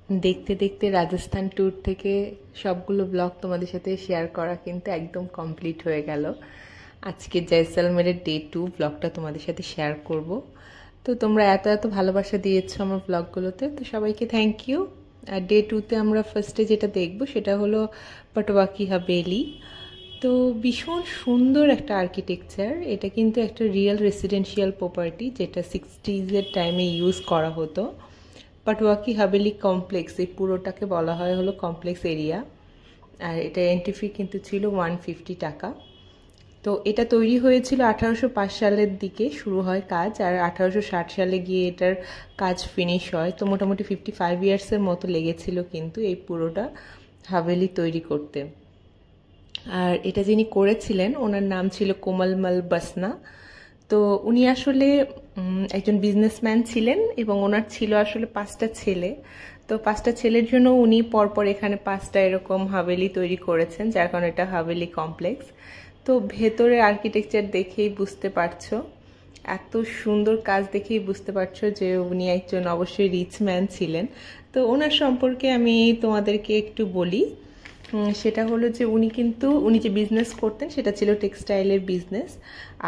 দেখতে দেখতে রাজস্থান ট্যুর থেকে সবগুলো ব্লগ তোমাদের সাথে শেয়ার করা কিন্তু একদম কমপ্লিট হয়ে গেল। আজকে জয়সলমেরের ডে 2 ব্লগটা তোমাদের সাথে শেয়ার করব। তো তোমরা এত এত ভালোবাসা দিয়েছো আমার ব্লগগুলোতে, তো সবাইকে থ্যাংক ইউ। আর ডে 2তে আমরা ফার্স্টে যেটা দেখব সেটা হলো পটওয়া কি হাভেলি। তো ভীষণ সুন্দর একটা আর্কিটেকচার, এটা কিন্তু একটা রিয়েল রেসিডেন্সিয়াল প্রপার্টি যেটা 60s টাইমে ইউজ করা হতো। পটওয়া কি হাভেলি কমপ্লেক্স, এই পুরোটাকে বলা হয় হলো কমপ্লেক্স এরিয়া। আর এটা এন্ট্রি ফি কিন্তু ছিল 150 টাকা। তো এটা তৈরি হয়েছিল 1805 সালের দিকে শুরু হয় কাজ, আর 1860 সালে গিয়ে এটার কাজ ফিনিশ হয়। তো মোটামুটি 55 ইয়ার্সের মতো লেগেছিল কিন্তু এই পুরোটা হাভেলি তৈরি করতে। আর এটা যিনি করেছিলেন ওনার নাম ছিল কোমলমল বাসনা। তো উনি আসলে একজন বিজনেসম্যান ছিলেন এবং ওনার ছিল আসলে 5টা ছেলে। তো 5টা ছেলের জন্য উনি পরপর এখানে 5টা এরকম হাভেলি তৈরি করেছেন, যার কারণে এটা হাভেলি কমপ্লেক্স। তো ভেতরে আর্কিটেকচার দেখেই বুঝতে পারছো, এত সুন্দর কাজ দেখেই বুঝতে পারছো যে উনি একজন অবশ্যই রিচ ম্যান ছিলেন। তো ওনার সম্পর্কে আমি তোমাদেরকে একটু বলি। সেটা হলো যে উনি যে বিজনেস করতেন সেটা ছিল টেক্সটাইলের বিজনেস।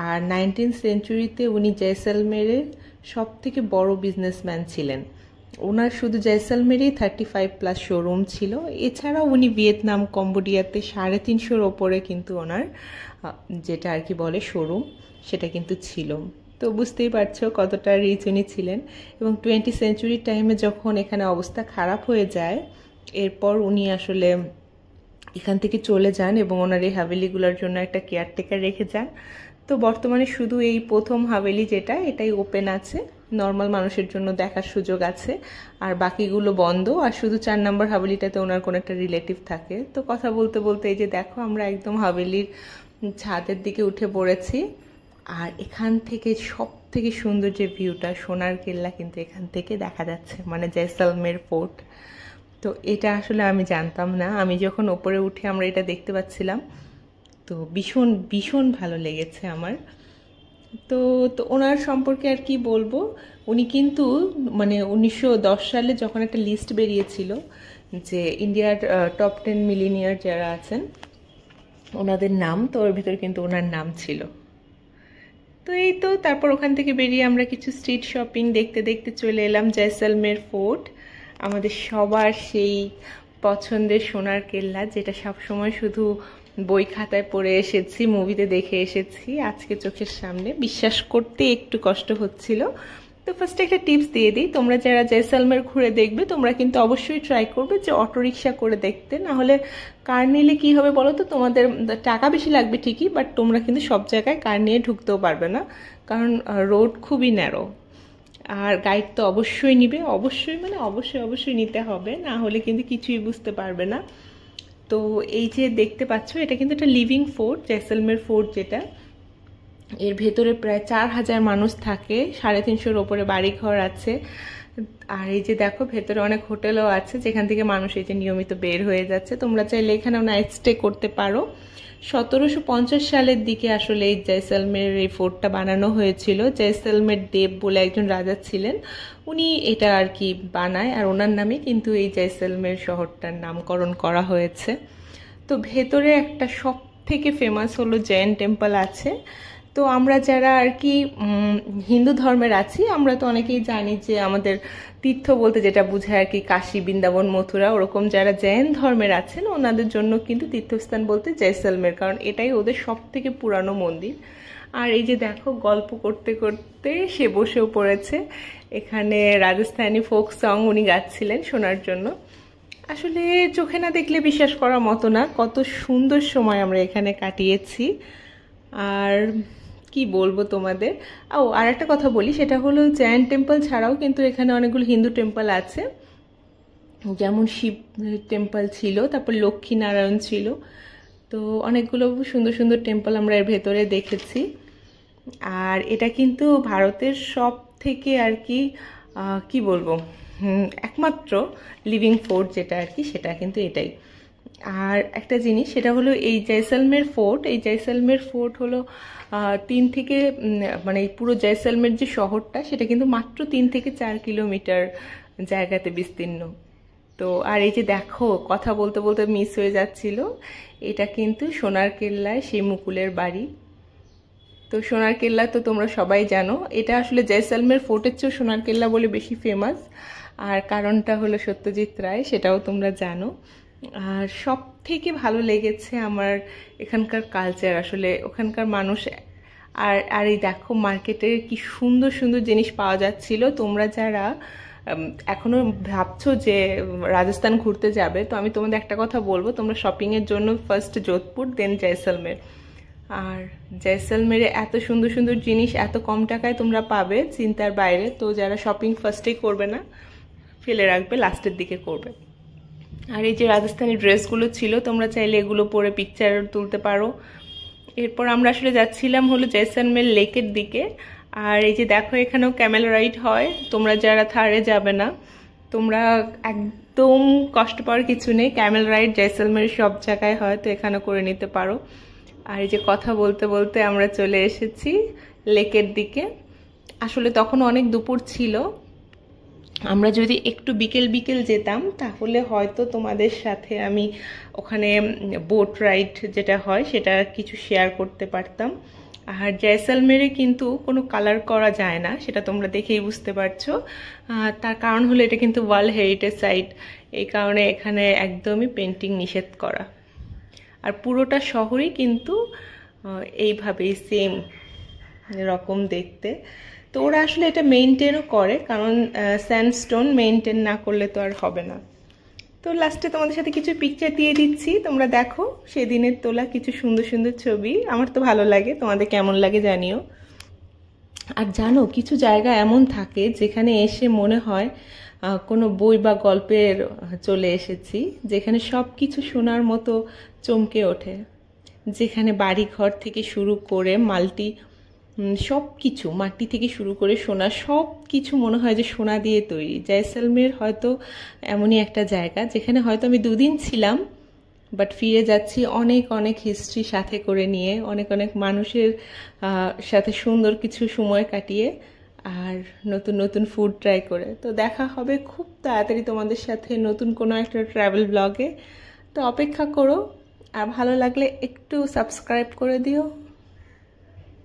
আর 19th সেঞ্চুরিতে উনি জয়সলমেরের সব থেকে বড় বিজনেসম্যান ছিলেন। ওনার শুধু জয়সলমেরেই 35+ শোরুম ছিল। এছাড়াও উনি ভিয়েতনাম, কম্বোডিয়াতে 350-র ওপরে কিন্তু ওনার যেটা আর কি বলে শোরুম, সেটা কিন্তু ছিল। তো বুঝতেই পারছো কতটা রিচ উনি ছিলেন। এবং 20th সেঞ্চুরির টাইমে যখন এখানে অবস্থা খারাপ হয়ে যায়, এরপর উনি আসলে এখান থেকে চলে যান এবং ওনার এই হাভেলিগুলোর জন্য একটা কেয়ারটেকার রেখে যান। তো বর্তমানে শুধু এই প্রথম হাভেলি যেটা, এটাই ওপেন আছে, নর্মাল মানুষের জন্য দেখার সুযোগ আছে। আর বাকিগুলো বন্ধ। আর শুধু 4 নম্বর হাভেলিটাতে ওনার কোনো একটা রিলেটিভ থাকে। তো কথা বলতে বলতে এই যে দেখো আমরা একদম হাভেলির ছাদের দিকে উঠে পড়েছি। আর এখান থেকে সব থেকে সুন্দর যে ভিউটা, সোনার কেল্লা কিন্তু এখান থেকে দেখা যাচ্ছে, মানে জয়সলমের ফোর্ট। তো এটা আসলে আমি জানতাম না, আমি যখন ওপরে উঠে আমরা এটা দেখতে পাচ্ছিলাম, তো ভীষণ ভীষণ ভালো লেগেছে আমার। তো তো ওনার সম্পর্কে আর কি বলবো, উনি কিন্তু মানে 1910 সালে যখন একটা লিস্ট বেরিয়েছিল যে ইন্ডিয়ার টপ 10 মিলিনিয়ার যারা আছেন ওনাদের নাম, তো ওর ভিতরে কিন্তু ওনার নাম ছিল। তো এই তো তারপর ওখান থেকে বেরিয়ে আমরা কিছু স্ট্রিট শপিং দেখতে দেখতে চলে এলাম জয়সলমের ফোর্ট, আমাদের সবার সেই পছন্দের সোনার কেল্লা, যেটা সবসময় শুধু বই খাতায় পড়ে এসেছি, মুভিতে দেখে এসেছি, আজকে চোখের সামনে বিশ্বাস করতে একটু কষ্ট হচ্ছিল। তো ফার্স্টে একটা টিপস দিয়ে দিই, তোমরা যারা জয়সলমের ঘুরে দেখবে তোমরা কিন্তু অবশ্যই ট্রাই করবে যে অটোরিকশা করে দেখতে। না হলে কার নিলে কি হবে বলো তো, তোমাদের টাকা বেশি লাগবে ঠিকই, বাট তোমরা কিন্তু সব জায়গায় কার নিয়ে ঢুকতেও পারবে না, কারণ রোড খুবই ন্যারো। আর গাইড তো অবশ্যই নিবে, অবশ্যই মানে অবশ্যই অবশ্যই নিতে হবে, না হলে কিন্তু কিছুই বুঝতে পারবে না। তো এই যে দেখতে পাচ্ছ এটা কিন্তু একটা লিভিং ফোর্ট, জয়সলমের ফোর্ট যেটা, এর ভেতরে প্রায় 4000 মানুষ থাকে, 350-র ওপরে বাড়িঘর আছে। আর এই যে দেখো ভেতরে অনেক হোটেলও আছে যেখান থেকে মানুষ এই যে নিয়মিত বের হয়ে যাচ্ছে। তোমরা চাইলে এখানেও নাইট স্টে করতে পারো। 1750 সালের দিকে আসলে এই জয়সলমের এই ফোর্টটা বানানো হয়েছিল। জয়সলমের দেব বলে একজন রাজা ছিলেন, উনি এটা আর কি বানায়, আর ওনার নামে কিন্তু এই জয়সলমের শহরটার নামকরণ করা হয়েছে। তো ভেতরে একটা সব থেকে ফেমাস হলো জৈন টেম্পল আছে। তো আমরা যারা আর কি হিন্দু ধর্মের আছি, আমরা তো অনেকেই জানি যে আমাদের তীর্থ বলতে যেটা বোঝায় আর কি কাশী, বৃন্দাবন, মথুরা, ওরকম যারা জৈন ধর্মের আছেন ওনাদের জন্য কিন্তু তীর্থস্থান বলতে জয়সলমের, কারণ এটাই ওদের সব থেকে পুরানো মন্দির। আর এই যে দেখো গল্প করতে করতে সে বসেও পড়েছে, এখানে রাজস্থানী ফোক সং উনি গাচ্ছিলেন শোনার জন্য। আসলে চোখে না দেখলে বিশ্বাস করার মতো না, কত সুন্দর সময় আমরা এখানে কাটিয়েছি। আর কি বলবো তোমাদের। আর একটা কথা বলি, সেটা হলো জৈন টেম্পল ছাড়াও কিন্তু এখানে অনেকগুলো হিন্দু টেম্পল আছে, যেমন শিব টেম্পল ছিল, তারপর লক্ষ্মী নারায়ণ ছিল। তো অনেকগুলো সুন্দর সুন্দর টেম্পল আমরা এর ভেতরে দেখেছি। আর এটা কিন্তু ভারতের সব থেকে আর কি কি বলবো একমাত্র লিভিং ফোর্ট যেটা আর কি, সেটা কিন্তু এটাই। আর একটা জিনিস সেটা হলো এই জয়সলমের ফোর্ট, এই জয়সলমের ফোর্ট হলো 3 থেকে মানে পুরো জয়সলমের যে শহরটা সেটা কিন্তু মাত্র 3 থেকে 4 কিলোমিটার জায়গাতে বিস্তীর্ণ। তো আর এই যে দেখো কথা বলতে বলতে মিস হয়ে যাচ্ছিল, এটা কিন্তু সোনার কেল্লায় সেই মুকুলের বাড়ি। তো সোনার কেল্লা তো তোমরা সবাই জানো, এটা আসলে জয়সলমের ফোর্টের চেয়েও সোনার কেল্লা বলে বেশি ফেমাস। আর কারণটা হলো সত্যজিৎ রায়, সেটাও তোমরা জানো। আর সব থেকে ভালো লেগেছে আমার এখানকার কালচার, আসলে ওখানকার মানুষ। আর আর এই দেখো মার্কেটে কি সুন্দর সুন্দর জিনিস পাওয়া যাচ্ছিল। তোমরা যারা এখনো ভাবছো যে রাজস্থান ঘুরতে যাবে, তো আমি তোমাদের একটা কথা বলবো, তোমরা শপিংয়ের জন্য ফার্স্ট যোধপুর দেন জয়সলমের। আর জয়সলমেরে এত সুন্দর সুন্দর জিনিস এত কম টাকায় তোমরা পাবে, চিন্তার বাইরে। তো যারা শপিং ফার্স্টেই করবে না, ফেলে রাখবে, লাস্টের দিকে করবে। আর এই যে রাজস্থানি ড্রেসগুলো ছিল, তোমরা চাইলে এগুলো পরে পিকচার তুলতে পারো। এরপর আমরা আসলে যাচ্ছিলাম হলো জয়সলমের লেকের দিকে। আর এই যে দেখো এখানেও ক্যামেল রাইড হয়। তোমরা যারা থারে যাবে না, তোমরা একদম কষ্ট পাওয়ার কিছু নেই, ক্যামেল রাইড জয়সলমের সব জায়গায় হয়, তো এখানে করে নিতে পারো। আর এই যে কথা বলতে বলতে আমরা চলে এসেছি লেকের দিকে। আসলে তখন অনেক দুপুর ছিল, আমরা যদি একটু বিকেল বিকেল যেতাম তাহলে হয়তো তোমাদের সাথে আমি ওখানে বোট রাইড যেটা হয় সেটা কিছু শেয়ার করতে পারতাম। আর জয়সলমেরে কিন্তু কোনো কালার করা যায় না, সেটা তোমরা দেখেই বুঝতে পারছো। তার কারণ হলো এটা কিন্তু ওয়ার্ল্ড হেরিটেজ সাইট, এই কারণে এখানে একদমই পেন্টিং নিষেধ করা। আর পুরোটা শহরই কিন্তু এইভাবেই সেম রকম দেখতে। তো ওরা আসলে এটা মেইনটেনও করে, কারণ স্যান্ডস্টোন মেইনটেন না করলে তো আর হবে না। তো লাস্টে তোমাদের সাথে কিছু পিকচার দিয়ে দিচ্ছি, তোমরা দেখো সেদিনের তোলা কিছু সুন্দর সুন্দর ছবি। আমার তো ভালো লাগে, তোমাদের কেমন লাগে জানিও। আর জানো কিছু জায়গা এমন থাকে যেখানে এসে মনে হয় কোনো বই বা গল্পের চলে এসেছি, যেখানে সব কিছু শোনার মতো চমকে ওঠে, যেখানে বাড়ি ঘর থেকে শুরু করে সব কিছু মাটি থেকে শুরু করে সোনা, সব কিছু মনে হয় যে সোনা দিয়ে তৈরি। জয়সলমের হয়তো এমনই একটা জায়গা যেখানে হয়তো আমি 2 দিন ছিলাম, বাট ফিরে যাচ্ছি অনেক অনেক হিস্ট্রি সাথে করে নিয়ে, অনেক অনেক মানুষের সাথে সুন্দর কিছু সময় কাটিয়ে, আর নতুন নতুন ফুড ট্রাই করে। তো দেখা হবে খুব তাড়াতাড়ি তোমাদের সাথে নতুন কোনো একটা ট্রাভেল ব্লগে। তো অপেক্ষা করো, আর ভালো লাগলে একটু সাবস্ক্রাইব করে দিও।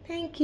Thank you.